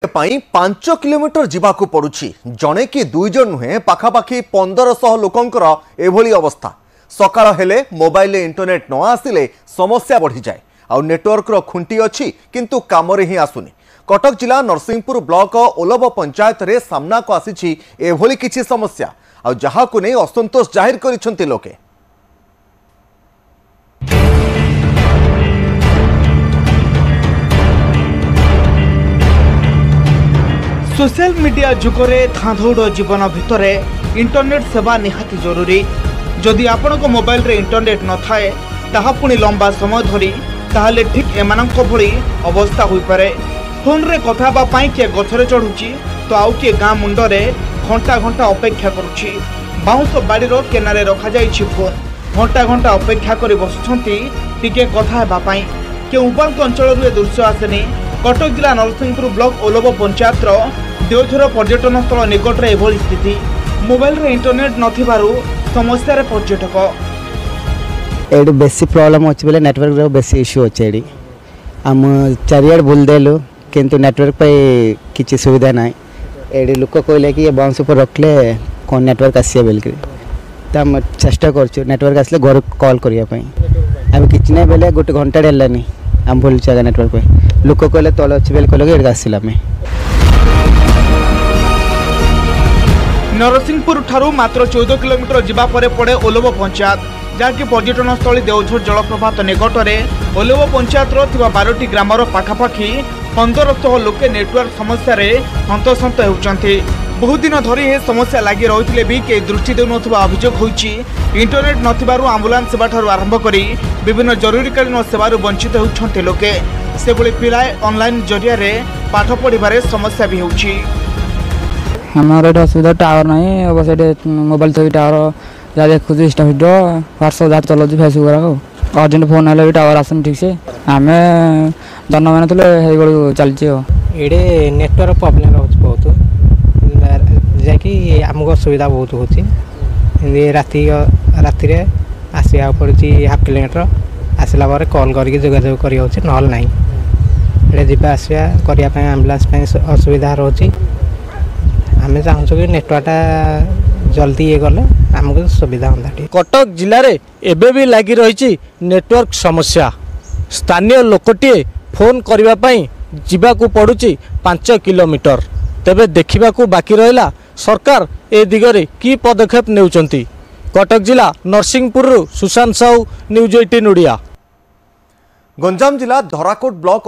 5 kilometre जीवाकू पड़ुछि जने कि दुई जन नुहे पाखापाखि 1500 लोकंकर एभली अवस्था। सकाळ हेले मोबाइल इंटरनेट न आसिले समस्या बढ़ी जाए आ नेटवर्क रो खुंटी अछि किंतु कामरे ही आसुनी। कटक जिला नरसिंहपुर ब्लॉक ओलव पंचायत रे सामना को आसीछि एभली किछि समस्या आ जहाकू नै असंतोष जाहिर करिसंती लोके। सोशल मीडिया जुगरे धांधौड़ जीवन भितर इंटरनेट सेवा निहाती जरूरी। जदि आपनको मोबाइल रे इंटरनेट न थाए ताहा पुणी लंबा समय धरी ताहाले ठीक एमानंको भली अवस्था होई पारे। फोन रे कथा बा पाई के गछरे चढ़ुची तो आउ के गां मुंडरे घंटा घंटा अपेक्षा करूची। बाउंस बाड़ीर केनारे रखा जाइछि फोन। घंटा घंटा अपेक्षा करी बसुछंती टिके कथा हेबा पाई। के उपांत अंचल रे दृश्य आसेनी। कटक जिला नरसिंहपुर ब्लॉक ओलव पंचायत देवझर पर्यटन स्थल निकट में एभली स्थिति। मोबाइल रे इंटरनेट नथिबारु समस्या रे पर्यटक एडी बेसी प्रॉब्लम अछि बेले नेटवर्क रो बेसी इश्यू अछि। एडी हम चारियाड बुल देलु किंतु नेटवर्क पे किछि सुविधा नाही। एडी लोक कहले कि ये बाउंस ऊपर रखले कोन नेटवर्क आसी बेल के त हम चेष्टा करछु नेटवर्क आसले घर कॉल करिया पई। हम किछि नै बेले गोटे घंटा डेलानी हम बोल चागा नेटवर्क पे लोक कहले तल अछि बेल कहले एडी आसिला में। नरसिंहपुर ठारू मात्र 14 किलोमीटर जीवा परे पड़े ओलव पंचायत, जहाँकि पर्यटन स्थली देवझर जलप्रपात निकट में ओलव पंचायत 12टी ग्रामर पाखापाखि 1500 लोके नेटवर्क समस्या हंतसंत होउचंती। बहुत दिन धरी यह समस्या लगी रही भी कई दृष्टि देउनथबा अभियोग होइछि। इंटरनेट नथिबारु एम्बुलेंस सेवा ठारू आरंभ करी विभिन्न जरूरीकालीन सेवारु वंचित होउछंती लोके। सेबुली पिलाए ऑनलाइन जरिया रे पाठ पढ़िबारे समस्या भी होउछि। हमारे असुविधा टावर नहीं बस मोबाइल तो टावर जहाँ देखु इंस्टा वीडियो व्हाट्सअप जहाँ चलाऊँ फेसबुक अर्जेंट फोन हेल्ले भी टावर आसन ठीक से आम जन मान चलती ये नेटवर्क प्रोब्लेम रोच बहुत जैकि आमको असुविधा बहुत होती। राति आसवा पड़ी हाफ किलोमीटर आसला कॉल करके जोगाजोग कर ना ये जावा आसवा करने आम्बुलांस असुविधा रोची। आम चाहूँ कि नेटवर्कटा जल्दी ये गले आमको सुविधा होता। कटक जिले में एबे भी लगी रही नेटवर्क समस्या। स्थानीय लोकटे फोन करने जावाकू पड़ुची 5 किलोमीटर। तेबे देखा बाकी रहा सरकार ए दिगरे की पदक्षेप नेउचंती। कटक जिला नरसिंहपुर सुशांत साहू, न्यूज 18 ओडिया। गंजाम जिला धराकोट ब्लॉक